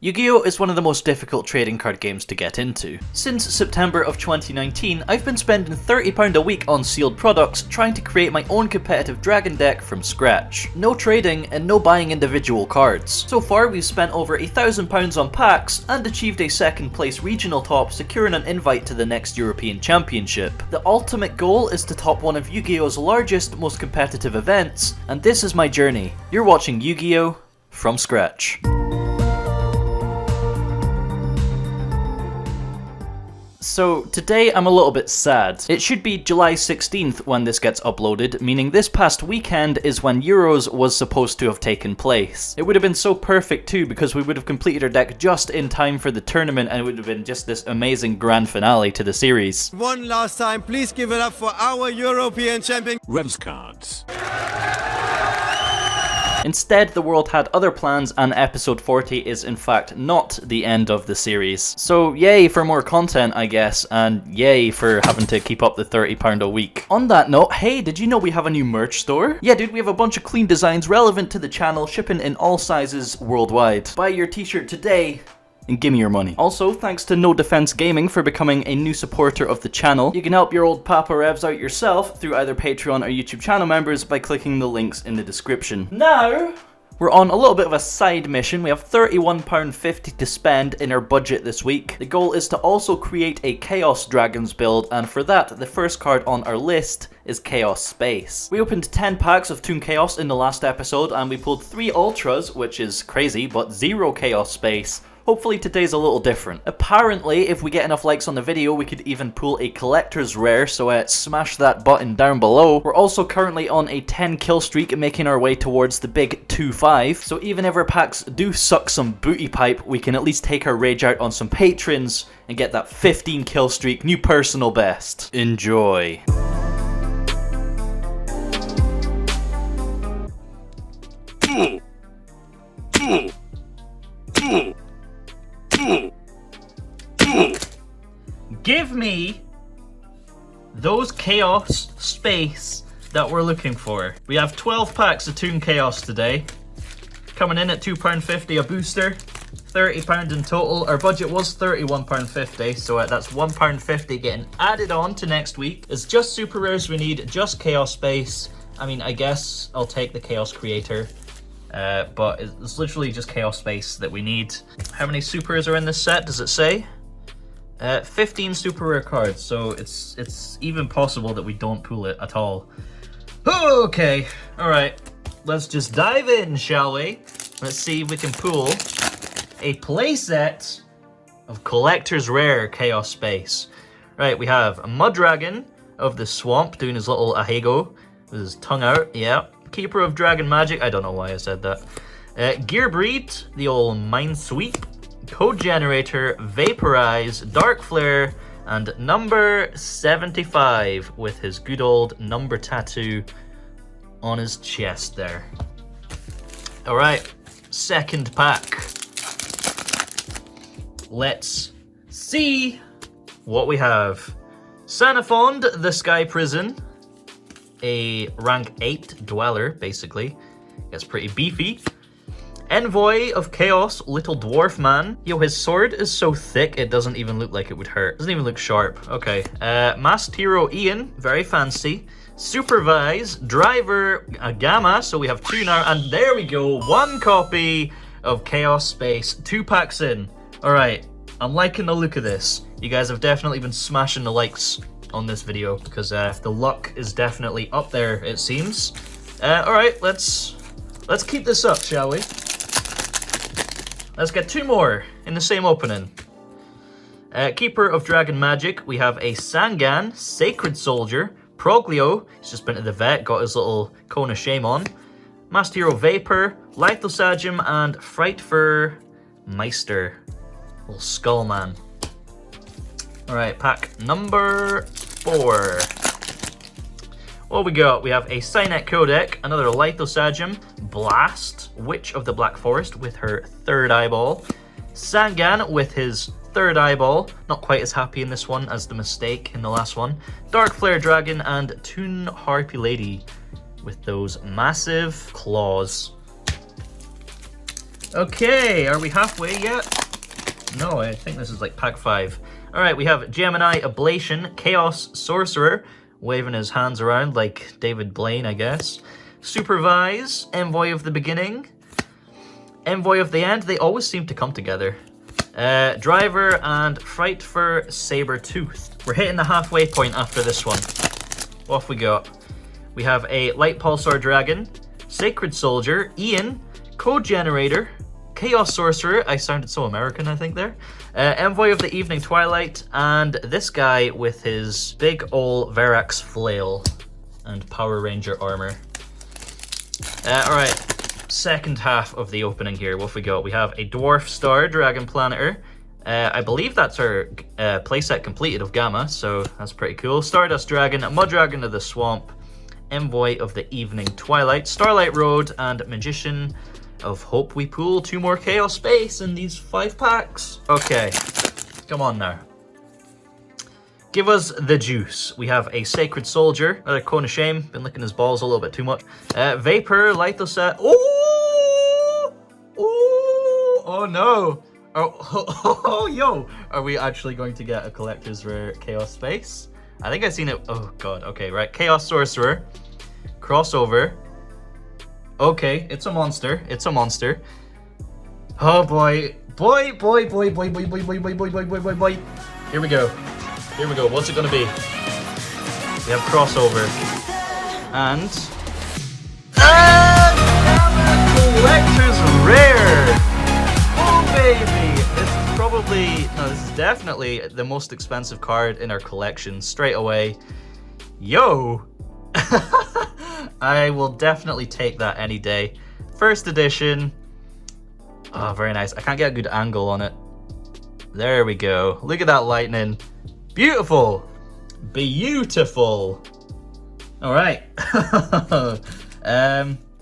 Yu-Gi-Oh! Is one of the most difficult trading card games to get into. Since September of 2019, I've been spending £30 a week on sealed products trying to create my own competitive dragon deck from scratch. No trading and no buying individual cards. So far we've spent over £1,000 on packs and achieved a second place regional top, securing an invite to the next European Championship. The ultimate goal is to top one of Yu-Gi-Oh's largest, most competitive events, and this is my journey. You're watching Yu-Gi-Oh! From scratch. So today I'm a little bit sad. It should be July 16th when this gets uploaded, meaning this past weekend is when Euros was supposed to have taken place. It would have been so perfect too, because we would have completed our deck just in time for the tournament and it would have been just this amazing grand finale to the series. One last time, please give it up for our European champion, RevzCards. Instead, the world had other plans and episode 40 is in fact not the end of the series. So yay for more content, I guess, and yay for having to keep up the £30 a week. On that note, hey, did you know we have a new merch store? Yeah dude, we have a bunch of clean designs relevant to the channel, shipping in all sizes worldwide. Buy your t-shirt today and give me your money. Also, thanks to No Defense Gaming for becoming a new supporter of the channel. You can help your old Papa Revs out yourself through either Patreon or YouTube channel members by clicking the links in the description. Now, we're on a little bit of a side mission. We have £31.50 to spend in our budget this week. The goal is to also create a Chaos Dragons build, and for that, the first card on our list is Chaos Space. We opened 10 packs of Toon Chaos in the last episode, and we pulled 3 Ultras, which is crazy, but 0 Chaos Space. Hopefully today's a little different. Apparently, if we get enough likes on the video, we could even pull a collector's rare, so smash that button down below. We're also currently on a 10 kill streak, making our way towards the big 2-5. So even if our packs do suck some booty pipe, we can at least take our rage out on some patrons and get that 15 kill streak, new personal best. Enjoy. Give me those Chaos Space that we're looking for. We have 12 packs of Toon Chaos today. Coming in at £2.50 a booster, £30 in total. Our budget was £31.50, so that's £1.50 getting added on to next week. It's just super rares we need, just Chaos Space. I mean, I guess I'll take the Chaos Creator. But it's literally just Chaos Space that we need. How many supers are in this set, does it say? 15 super rare cards, so it's even possible that we don't pull it at all. Okay, alright. Let's just dive in, shall we? Let's see if we can pull a playset of Collector's Rare Chaos Space. Right, we have a Mudragon of the Swamp doing his little ahego with his tongue out, yeah. Keeper of Dragon Magic, I don't know why I said that. Gearbreed, the old Mind Sweep. Code Generator, Vaporize, Dark Flare, and number 75 with his good old number tattoo on his chest there. Alright, second pack. Let's see what we have. Sanafond, the Sky Prison. A rank 8 dweller, basically. Gets pretty beefy. Envoy of Chaos, Little Dwarf Man. Yo, his sword is so thick, it doesn't even look like it would hurt. Doesn't even look sharp. Okay. Masked Hero Ian, very fancy. Supervise, Driver, a Gamma, so we have 2 now, and there we go, 1 copy of Chaos Space, 2 packs in. Alright, I'm liking the look of this. You guys have definitely been smashing the likes on this video, because the luck is definitely up there, it seems. Alright, let's keep this up, shall we? Let's get 2 more in the same opening. Keeper of Dragon Magic, we have a Sangan, Sacred Soldier, Proglio, he's just been to the vet, got his little cone of shame on. Master Hero Vapor, Lithosagem, and Frightfur Meister. Little Skull Man. Alright, pack number 4. What we got? We have a Cynet Codec, another Lithosagem, Blast, Witch of the Black Forest with her 3rd eyeball, Sangan with his 3rd eyeball, not quite as happy in this one as the mistake in the last one, Dark Flare Dragon, and Toon Harpy Lady with those massive claws. Okay, are we halfway yet? No, I think this is like pack 5. Alright, we have Gemini Ablation, Chaos Sorcerer, waving his hands around like David Blaine, I guess. Supervise, Envoy of the Beginning, Envoy of the End. They always seem to come together. Driver and Fight for Sabertooth. We're hitting the halfway point after this one. Off we go. We have a Light Pulsar Dragon, Sacred Soldier, Ian, Code Generator, Chaos Sorcerer. I sounded so American, I think, there. Envoy of the Evening Twilight, and this guy with his big ol' Verax Flail and Power Ranger armor. Alright. Second half of the opening here. What have we got? We have a Dwarf Star Dragon Planeter. I believe that's our playset completed of Gamma, so that's pretty cool. Stardust Dragon, Mud Dragon of the Swamp, Envoy of the Evening Twilight, Starlight Road, and Magician of Hope. We pull 2 more Chaos Space in these 5 packs. Okay, come on now. Give us the juice. We have a Sacred Soldier, another Cone of Shame, been licking his balls a little bit too much. Vapor, Lithoset. Oh! Oh! Oh no! Oh, yo! Are we actually going to get a Collector's Rare Chaos Space? I think I've seen it. Oh god, okay, right. Chaos Sorcerer. Crossover. Okay, it's a monster. It's a monster. Oh boy. Boy. Here we go. Here we go. What's it gonna be? We have crossover. And Collector's Rare! Oh baby! This is probably, no, this is definitely the most expensive card in our collection straight away. Yo! I will definitely take that any day. First edition. Oh, very nice. I can't get a good angle on it. There we go. Look at that lightning. Beautiful. Beautiful. All right.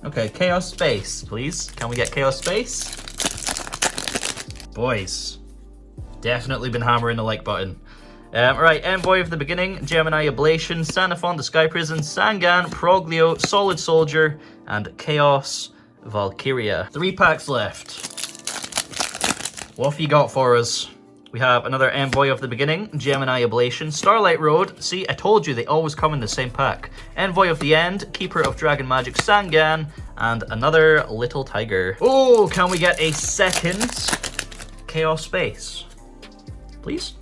Okay, Chaos Space, please. Can we get Chaos Space? Boys, definitely been hammering the like button. Alright, Envoy of the Beginning, Gemini Ablation, Sanafon, the Sky Prison, Sangan, Proglio, Solid Soldier, and Chaos Valkyria. 3 packs left. What have you got for us? We have another Envoy of the Beginning, Gemini Ablation, Starlight Road. See, I told you they always come in the same pack. Envoy of the End, Keeper of Dragon Magic, Sangan, and another Little Tiger. Oh, can we get a second Chaos Space? Please?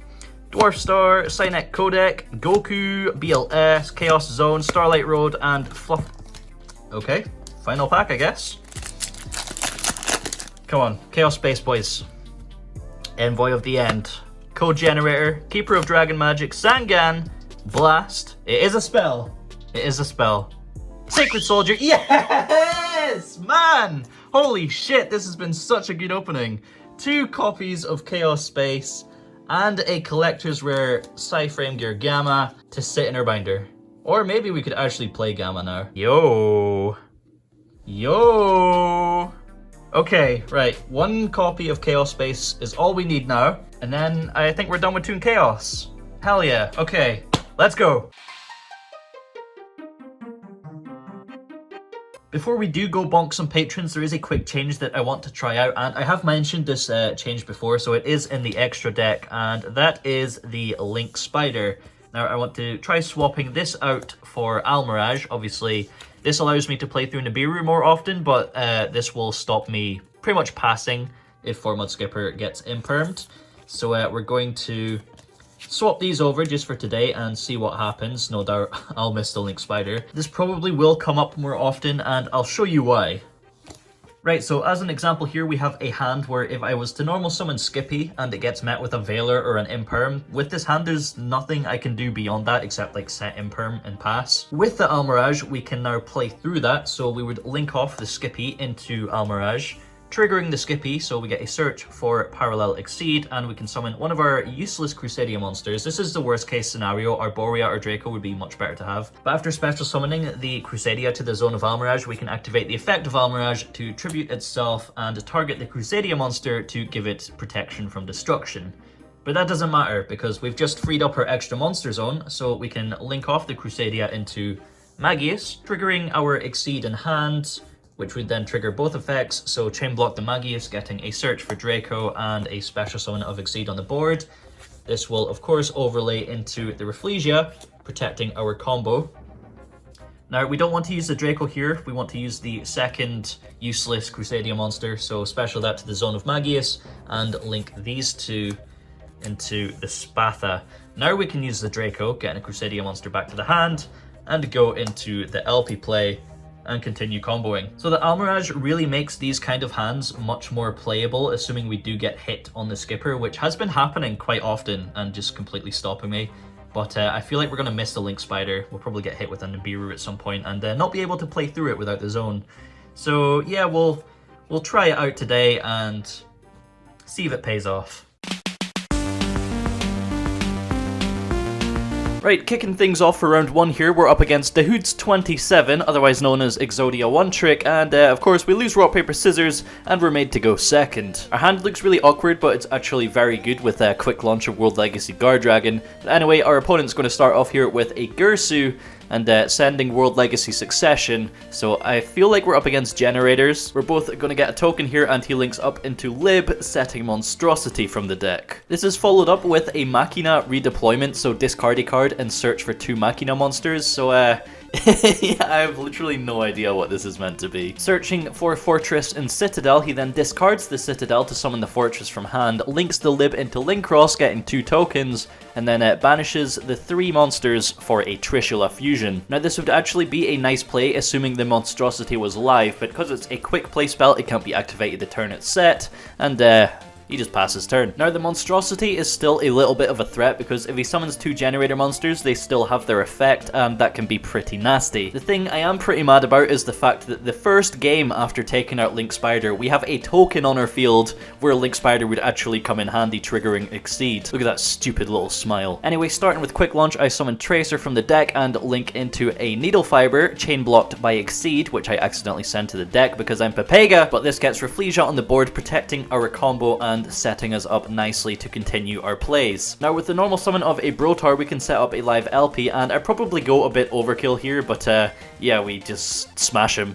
Dwarf Star, Cynet Codec, Goku, BLS, Chaos Zone, Starlight Road, and Fluff. Okay, final pack, I guess. Come on, Chaos Space, boys. Envoy of the End, Code Generator, Keeper of Dragon Magic, Sangan, Blast. It is a spell. It is a spell. Sacred Soldier. Yes! Man! Holy shit, this has been such a good opening. 2 copies of Chaos Space and a Collector's Rare SIGH-Framegear Gamma to sit in our binder. Or maybe we could actually play Gamma now. Yo! Yo! Okay, right. 1 copy of Chaos Space is all we need now. And then I think we're done with Toon Chaos. Hell yeah. Okay, let's go. Before we do go bonk some patrons, there is a quick change that I want to try out, and I have mentioned this change before, so it is in the extra deck, and that is the Link Spider. Now, I want to try swapping this out for Almirage. Obviously, this allows me to play through Nibiru more often, but this will stop me pretty much passing if Formud Skipper gets impermed. So we're going to swap these over just for today and see what happens. No doubt I'll miss the Link Spider. This probably will come up more often, and I'll show you why. Right, so as an example here, we have a hand where if I was to normal summon Skippy and it gets met with a Veiler or an Imperm, with this hand there's nothing I can do beyond that except like set Imperm and pass. With the Almirage, we can now play through that, so we would link off the Skippy into Almirage, triggering the Skippy, so we get a search for Parallel Exceed, and we can summon one of our useless Crusadia monsters. This is the worst case scenario. Arboria or Draco would be much better to have. But after special summoning the Crusadia to the zone of Almirage, we can activate the effect of Almirage to tribute itself and target the Crusadia monster to give it protection from destruction. But that doesn't matter because we've just freed up our extra monster zone, so we can link off the Crusadia into Magius, triggering our Exceed in hand, which would then trigger both effects. So chain block the Magius, getting a search for Draco and a special summon of Exceed on the board. This will of course overlay into the Reclusia, protecting our combo. Now we don't want to use the Draco here, we want to use the second useless Crusadia monster, so special that to the Zone of Magius and link these two into the Spatha. Now we can use the Draco, getting a Crusadia monster back to the hand, and go into the LP play and continue comboing. So the Almirage really makes these kind of hands much more playable, assuming we do get hit on the Skipper, which has been happening quite often and just completely stopping me. But I feel like we're going to miss the Link Spider. We'll probably get hit with a Nibiru at some point and not be able to play through it without the zone. So yeah, we'll try it out today and see if it pays off. Right, kicking things off for round 1 here, we're up against Dahoods 27, otherwise known as Exodia One Trick, and of course we lose rock, paper, scissors, and we're made to go second. Our hand looks really awkward, but it's actually very good with a quick launch of World Legacy Guardragon. But anyway, our opponent's going to start off here with a Gursu, and sending World Legacy Succession, so I feel like we're up against generators. We're both going to get a token here, and he links up into Lib, setting Monstrosity from the deck. This is followed up with a Machina redeployment, so discard a card and search for 2 Machina monsters, so yeah, I have literally no idea what this is meant to be. Searching for Fortress and Citadel, he then discards the Citadel to summon the Fortress from hand, links the Lib into Linkross, getting 2 tokens, and then banishes the 3 monsters for a Trishula fusion. Now this would actually be a nice play, assuming the Monstrosity was live, but because it's a quick play spell, it can't be activated the turn it's set, and he just passes turn. Now the Monstrosity is still a little bit of a threat because if he summons 2 generator monsters, they still have their effect, and that can be pretty nasty. The thing I am pretty mad about is the fact that the first game after taking out Link Spider, we have a token on our field where Link Spider would actually come in handy, triggering Exceed. Look at that stupid little smile. Anyway, starting with quick launch, I summon Tracer from the deck and link into a Needle Fiber, chain blocked by Exceed, which I accidentally sent to the deck because I'm Pepega, but this gets Reclusia on the board, protecting our combo and setting us up nicely to continue our plays. Now with the normal summon of a Brotaur, we can set up a live LP, and I probably go a bit overkill here, but yeah, we just smash him.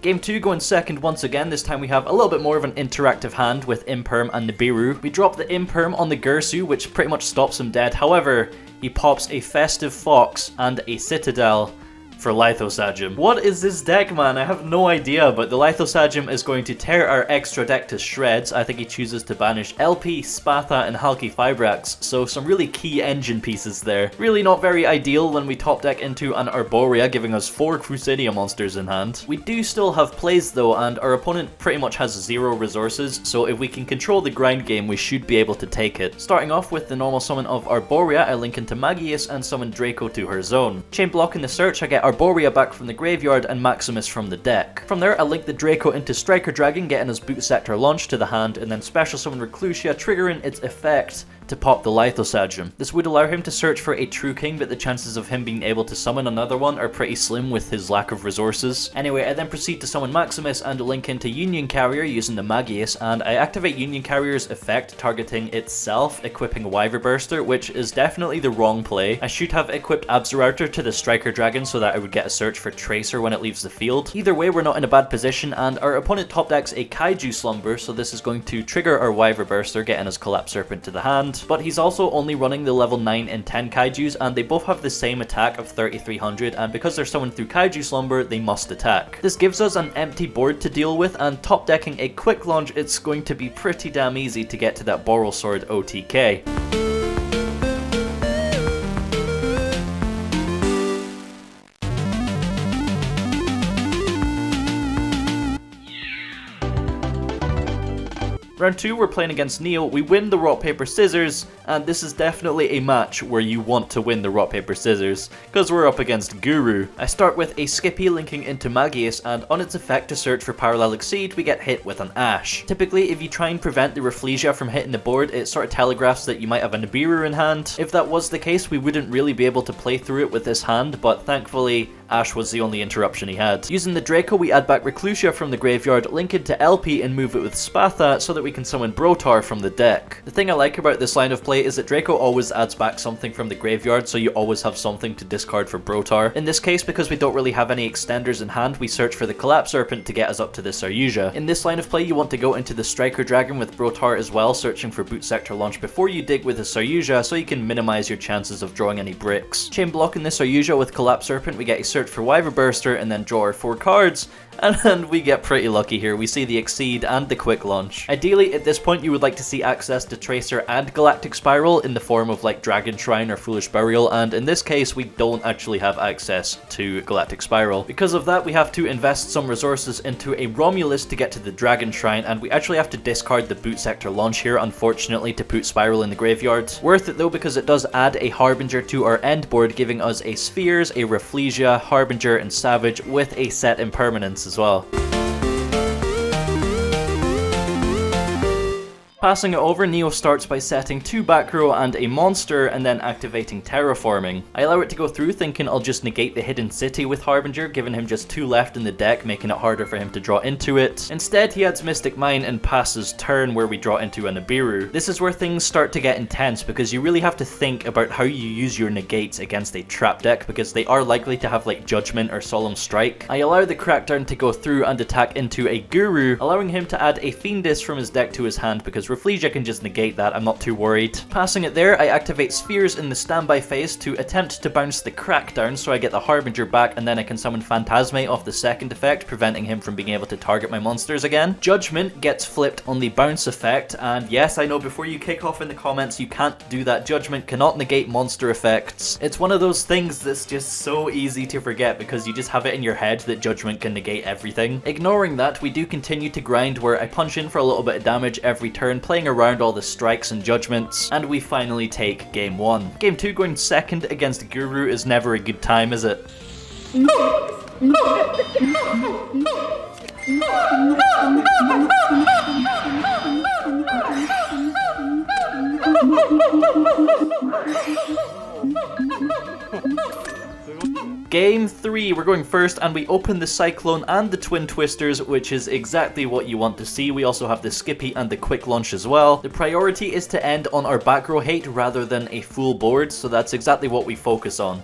Game 2 going second once again. This time we have a little bit more of an interactive hand with Imperm and Nibiru. We drop the Imperm on the Gursu, which pretty much stops him dead. However, he pops a Festive Fox and a Citadel for Lithosagem. What is this deck, man? I have no idea, but the Lithosagem is going to tear our extra deck to shreds. I think he chooses to banish LP, Spatha, and Halki Fibrax, so some really key engine pieces there. Really not very ideal when we top deck into an Arboria, giving us 4 Crusadia monsters in hand. We do still have plays though, and our opponent pretty much has 0 resources, so if we can control the grind game, we should be able to take it. Starting off with the normal summon of Arboria, I link into Magius and summon Draco to her zone. Chain block in the search, I get Arboria back from the graveyard and Maximus from the deck. From there, I link the Draco into Striker Dragon, getting his Boot Sector launch to the hand, and then special summon Reclusia, triggering its effect to pop the Lithosagem. This would allow him to search for a True King, but the chances of him being able to summon another one are pretty slim with his lack of resources. Anyway, I then proceed to summon Maximus and link into Union Carrier using the Magius, and I activate Union Carrier's effect, targeting itself, equipping Wyverburster, which is definitely the wrong play. I should have equipped Absorouter to the Striker Dragon so that I would get a search for Tracer when it leaves the field. Either way, we're not in a bad position, and our opponent top decks a Kaiju Slumber, so this is going to trigger our Wyverburster, getting his Collapserpent to the hand. But he's also only running the level 9 and 10 Kaijus, and they both have the same attack of 3300, and because they're summoned through Kaiju Slumber, they must attack. This gives us an empty board to deal with, and top decking a quick launch, it's going to be pretty damn easy to get to that Boral Sword OTK. Round 2, we're playing against Neil. We win the rock, paper, scissors, and this is definitely a match where you want to win the rock, paper, scissors, because we're up against Guru. I start with a Skippy linking into Magius, and on its effect to search for Parallel Exceed, we get hit with an Ash. Typically, if you try and prevent the Reclusia from hitting the board, it sort of telegraphs that you might have a Nibiru in hand. If that was the case, we wouldn't really be able to play through it with this hand, but thankfully, Ash was the only interruption he had. Using the Draco, we add back Reclusia from the graveyard, link it to LP, and move it with Spatha so that we can summon Brotaur from the deck. The thing I like about this line of play is that Draco always adds back something from the graveyard, so you always have something to discard for Brotaur. In this case, because we don't really have any extenders in hand, we search for the Collapserpent to get us up to the Saryuja. In this line of play, you want to go into the Striker Dragon with Brotaur as well, searching for Boot Sector Launch before you dig with the Saryuja, so you can minimize your chances of drawing any bricks. Chain blocking the Saryuja with Collapserpent, we get a search for Wyverburster and then draw our 4 cards. And we get pretty lucky here. We see the Exceed and the Quick Launch. Ideally, at this point, you would like to see access to Tracer and Galactic Spiral in the form of like Dragon Shrine or Foolish Burial, and in this case, we don't actually have access to Galactic Spiral. Because of that, we have to invest some resources into a Romulus to get to the Dragon Shrine, and we actually have to discard the Boot Sector Launch here, unfortunately, to put Spiral in the graveyard. Worth it though, because it does add a Harbinger to our end board, giving us a Spheres, a Rafflesia, Harbinger, and Savage with a set impermanence as well. Passing it over, Neo starts by setting 2 back row and a monster, and then activating Terraforming. I allow it to go through, thinking I'll just negate the Hidden City with Harbinger, giving him just 2 left in the deck, making it harder for him to draw into it. Instead, he adds Mystic Mine and passes turn, where we draw into a Nibiru. This is where things start to get intense, because you really have to think about how you use your negates against a trap deck, because they are likely to have like Judgment or Solemn Strike. I allow the Crackdown to go through and attack into a Guru, allowing him to add a Fiendus from his deck to his hand, because Rafflesia can just negate that, I'm not too worried. Passing it there, I activate Spheres in the standby phase to attempt to bounce the Crackdown so I get the Harbinger back, and then I can summon Phantazmay off the second effect, preventing him from being able to target my monsters again. Judgment gets flipped on the bounce effect, and yes, I know before you kick off in the comments, you can't do that. Judgment cannot negate monster effects. It's one of those things that's just so easy to forget because you just have it in your head that Judgment can negate everything. Ignoring that, we do continue to grind where I punch in for a little bit of damage every turn, playing around all the strikes and judgments, and we finally take game 1. Game 2 going second against Guru is never a good time, is it? Game 3, we're going first, and we open the Cyclone and the Twin Twisters, which is exactly what you want to see. We also have the Skippy and the Quick Launch as well. The priority is to end on our back row hate rather than a full board, so that's exactly what we focus on.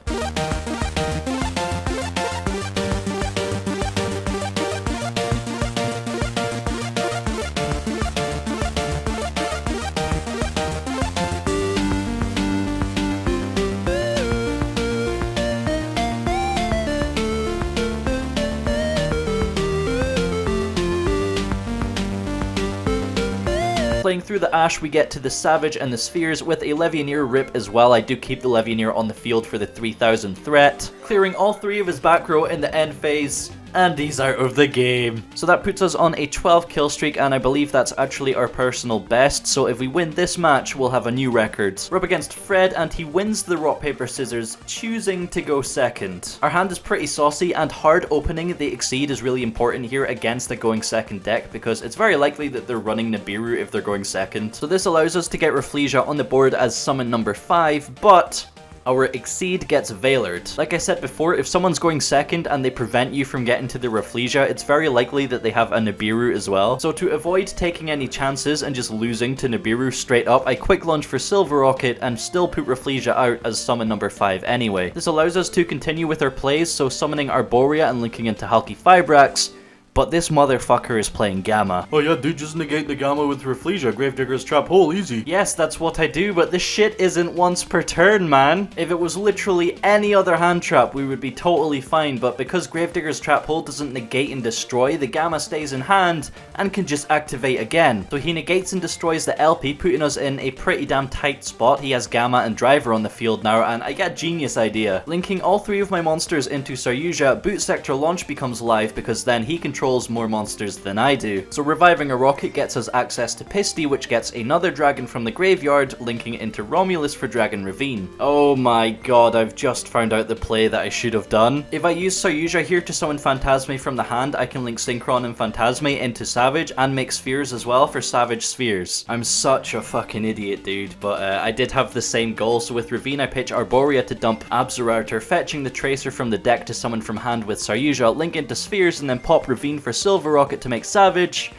Playing through the Ash, we get to the Savage and the Spheres with a Levianeer rip as well. I do keep the Levianeer on the field for the 3000 threat. Clearing all 3 of his back row in the end phase, and he's out of the game. So that puts us on a 12 kill streak, and I believe that's actually our personal best, so if we win this match, we'll have a new record. We're up against Fred, and he wins the rock, paper, scissors, choosing to go second. Our hand is pretty saucy, and hard opening the Exceed is really important here against the going second deck, because it's very likely that they're running Nibiru if they're going second. So this allows us to get Rafflesia on the board as summon number 5, but our Exceed gets Veilered. Like I said before, if someone's going second and they prevent you from getting to the Rafflesia, it's very likely that they have a Nibiru as well. So to avoid taking any chances and just losing to Nibiru straight up, I quick launch for Silverrokket and still put Rafflesia out as summon number 5 anyway. This allows us to continue with our plays, so summoning Arboria and linking into Halki Fibrax. But this motherfucker is playing Gamma. Oh yeah, dude, just negate the Gamma with Rafflesia. Gravedigger's Trap Hole, easy. Yes, that's what I do, but this shit isn't once per turn, man. If it was literally any other hand trap, we would be totally fine, but because Gravedigger's Trap Hole doesn't negate and destroy, the Gamma stays in hand and can just activate again. So he negates and destroys the LP, putting us in a pretty damn tight spot. He has Gamma and Driver on the field now, and I get a genius idea. Linking all 3 of my monsters into Saryuja, Boot Sector Launch becomes live because then he controls controls more monsters than I do. So reviving a Rokket gets us access to Pisty, which gets another dragon from the graveyard, linking into Romulus for Dragon Ravine. Oh my god, I've just found out the play that I should have done. If I use SIGH-Framegear here to summon Phantazmay from the hand, I can link Synchron and Phantazmay into Savage and make spheres as well for Savage spheres. I'm such a fucking idiot, dude, but I did have the same goal. So with Ravine, I pitch Arboria to dump Absorouter, fetching the Tracer from the deck to summon from hand with SIGH-Framegear, link into spheres, and then pop Ravine for Silverrokket to make Savage.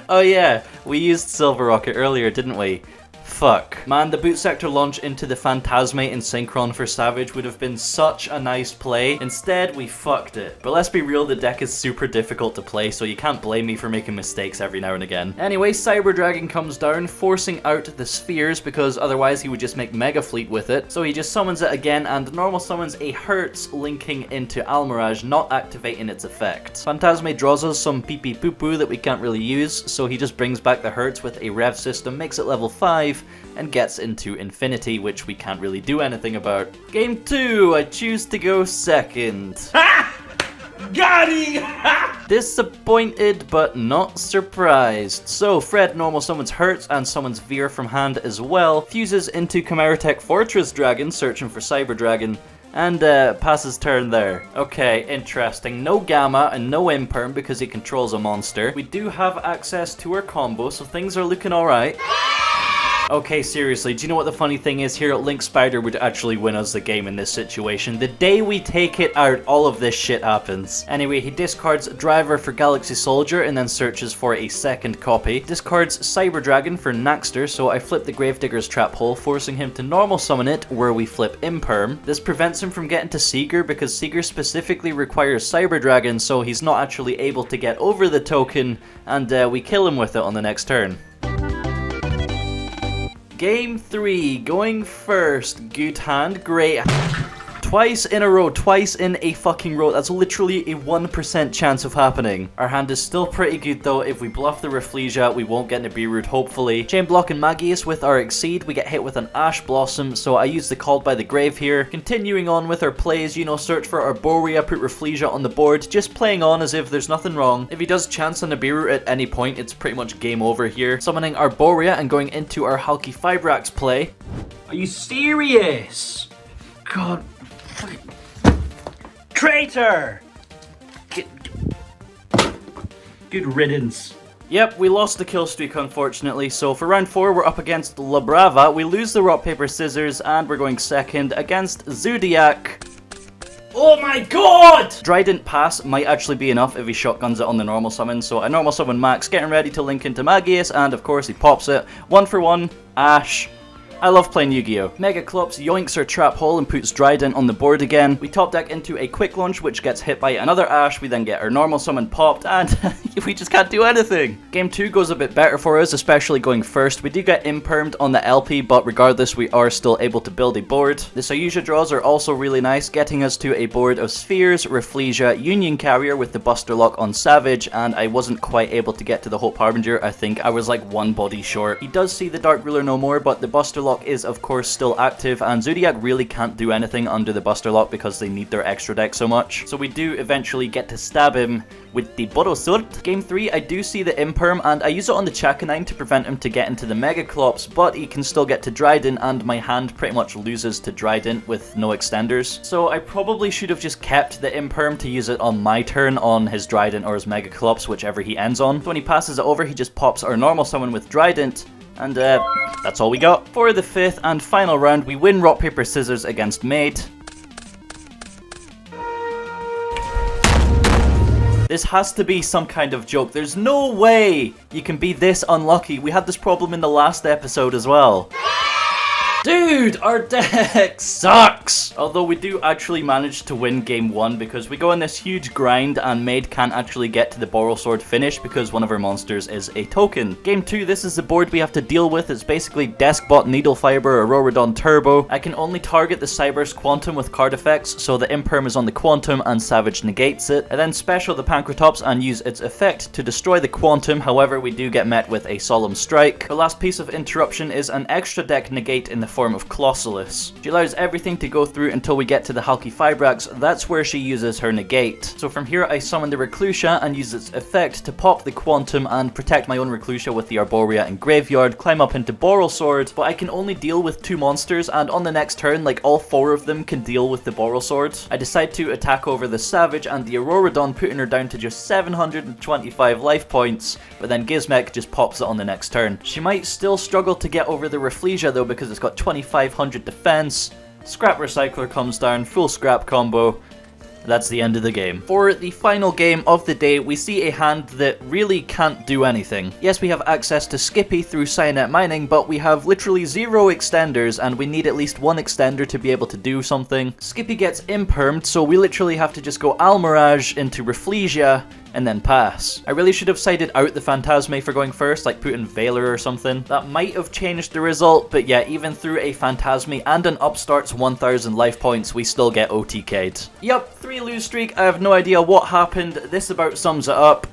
Oh yeah, we used Silverrokket earlier, didn't we? Fuck. Man, the boot sector launch into the Phantazmay in Synchron for Savage would have been such a nice play. Instead, we fucked it. But let's be real, the deck is super difficult to play, so you can't blame me for making mistakes every now and again. Anyway, Cyber Dragon comes down, forcing out the spheres, because otherwise he would just make Mega Fleet with it. So he just summons it again, and normal summons a Hertz, linking into Almirage, not activating its effect. Phantazmay draws us some pee-pee poo-poo that we can't really use, so he just brings back the Hertz with a Rev system, makes it level 5, and gets into Infinity, which we can't really do anything about. Game 2, I choose to go second. Ha! Got him! Disappointed, but not surprised. So, Fred normal summons Hertz and summons Veer from hand as well, fuses into Chimeratech Fortress Dragon, searching for Cyber Dragon, and passes turn there. Okay, interesting. No Gamma and no Imperm because he controls a monster. We do have access to our combo, so things are looking alright. Okay, seriously, do you know what the funny thing is here? Link Spider would actually win us the game in this situation. The day we take it out, all of this shit happens. Anyway, he discards Driver for Galaxy Soldier and then searches for a second copy. Discards Cyber Dragon for Naxter, so I flip the Gravedigger's Trap Hole, forcing him to normal summon it, where we flip Imperm. This prevents him from getting to Seeger, because Seeger specifically requires Cyber Dragon, so he's not actually able to get over the token, and we kill him with it on the next turn. Game 3, going first. Good hand, great. Twice in a row, twice in a fucking row. That's literally a 1% chance of happening. Our hand is still pretty good though. If we bluff the Reclusia, we won't get Nibiru, hopefully. Chain Block and Magius with our Exceed. We get hit with an Ash Blossom, so I use the Called by the Grave here. Continuing on with our plays, you know, search for Arboria, put Reclusia on the board, just playing on as if there's nothing wrong. If he does chance on Nibiru at any point, it's pretty much game over here. Summoning Arboria and going into our Halki Fibrax play. Are you serious? God. Traitor! Good riddance. Yep, we lost the kill streak unfortunately, so for round 4 we're up against La Brava, we lose the rock, paper, scissors, and we're going second against Zodiac. Oh my god! Trident Pass might actually be enough if he shotguns it on the normal summon, so I normal summon Max, getting ready to link into Magius, and of course he pops it. 1 for 1, Ash. I love playing Yu-Gi-Oh! Mega Clops yoinks our Trap Hole and puts Trident on the board again. We top deck into a Quick Launch, which gets hit by another Ash. We then get our normal summon popped, and we just can't do anything. Game 2 goes a bit better for us, especially going first. We do get impermed on the LP, but regardless, we are still able to build a board. The SIGH-Framegear draws are also really nice, getting us to a board of Spheres, Reclusia, Union Carrier with the Buster Lock on Savage, and I wasn't quite able to get to the Hope Harbinger. I think I was like 1 body short. He does see the Dark Ruler no more, but the Buster Lock is of course still active, and Zodiac really can't do anything under the Buster Lock because they need their extra deck so much. So we do eventually get to stab him with the Brotaur. Game 3, I do see the Imperm, and I use it on the Chakanine to prevent him to get into the Mega Clops, but he can still get to Dryden, and my hand pretty much loses to Dryden with no extenders. So I probably should have just kept the Imperm to use it on my turn on his Dryden or his Mega Clops, whichever he ends on. So when he passes it over, he just pops our normal summon with Dryden, and that's all we got. For the 5th and final round, we win Rock, Paper, Scissors against Maid. This has to be some kind of joke. There's no way you can be this unlucky. We had this problem in the last episode as well. Dude, our deck sucks! Although we do actually manage to win game 1 because we go on this huge grind and Maid can't actually get to the Borrelsword finish because one of our monsters is a token. Game 2, this is the board we have to deal with. It's basically Deskbot, Needle Fiber, Auroradon Turbo. I can only target the Cyber's Quantum with card effects, so the Imperm is on the Quantum and Savage negates it. I then special the Pancratops and use its effect to destroy the Quantum, however we do get met with a Solemn Strike. The last piece of interruption is an extra deck negate in the form of Colossalus. She allows everything to go through until we get to the Halqifibrax. That's where she uses her negate. So from here I summon the Reclusia and use its effect to pop the Quantum and protect my own Reclusia with the Arboria and Graveyard, climb up into Boral Sword, but I can only deal with 2 monsters, and on the next turn, like, all 4 of them can deal with the Boral Sword. I decide to attack over the Savage and the Auroradon, putting her down to just 725 life points, but then Gizmek just pops it on the next turn. She might still struggle to get over the Reflesia though, because it's got 2500 defense. Scrap Recycler comes down, full scrap combo. That's the end of the game. For the final game of the day, we see a hand that really can't do anything. Yes, we have access to Skippy through Cynet Mining, but we have literally 0 extenders, and we need at least 1 extender to be able to do something. Skippy gets impermed, so we literally have to just go Almirage into Reflesia, and then pass. I really should have sided out the Phantazmay for going first, like put in Veiler or something. That might have changed the result, but yeah, even through a Phantazmay and an Upstart's 1000 life points, we still get OTK'd. Yup, 3 lose streak, I have no idea what happened. This about sums it up.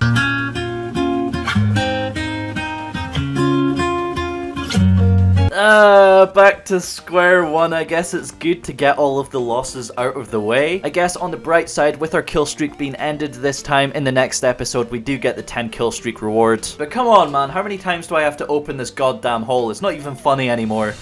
Back to square one. I guess it's good to get all of the losses out of the way. I guess on the bright side, with our kill streak being ended this time, in the next episode we do get the 10 kill streak reward. But come on man, how many times do I have to open this goddamn hole? It's not even funny anymore.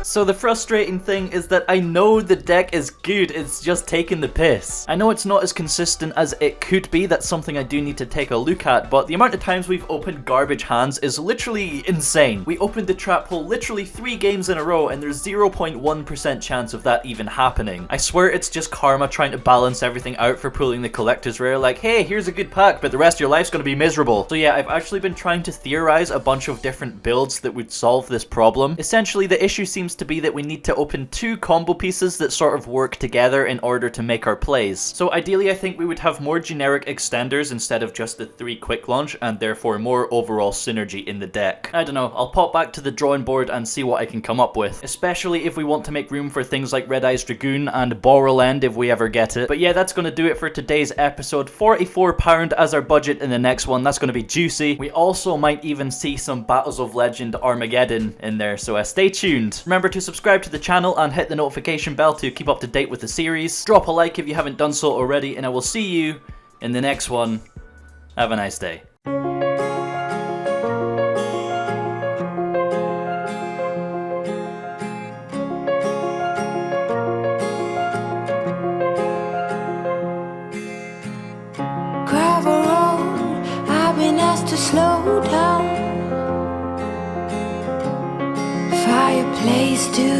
So the frustrating thing is that I know the deck is good, it's just taking the piss. I know it's not as consistent as it could be, that's something I do need to take a look at, but the amount of times we've opened garbage hands is literally insane. We opened the trap hole literally 3 games in a row, and there's 0.1% chance of that even happening. I swear it's just karma trying to balance everything out for pulling the collector's rare, like, hey, here's a good pack, but the rest of your life's gonna be miserable. So yeah, I've actually been trying to theorize a bunch of different builds that would solve this problem. Essentially, the issue seems to be that we need to open 2 combo pieces that sort of work together in order to make our plays. So ideally I think we would have more generic extenders instead of just the 3 quick launch, and therefore more overall synergy in the deck. I don't know, I'll pop back to the drawing board and see what I can come up with, especially if we want to make room for things like Red Eyes Dragoon and Boral End if we ever get it. But yeah, that's going to do it for today's episode. £44 as our budget in the next one, that's going to be juicy. We also might even see some Battles of Legend Armageddon in there, so stay tuned. Remember to subscribe to the channel and hit the notification bell to keep up to date with the series. Drop a like if you haven't done so already, and I will see you in the next one. Have a nice day. Gravel road, I've been asked to slow down. Fireplace to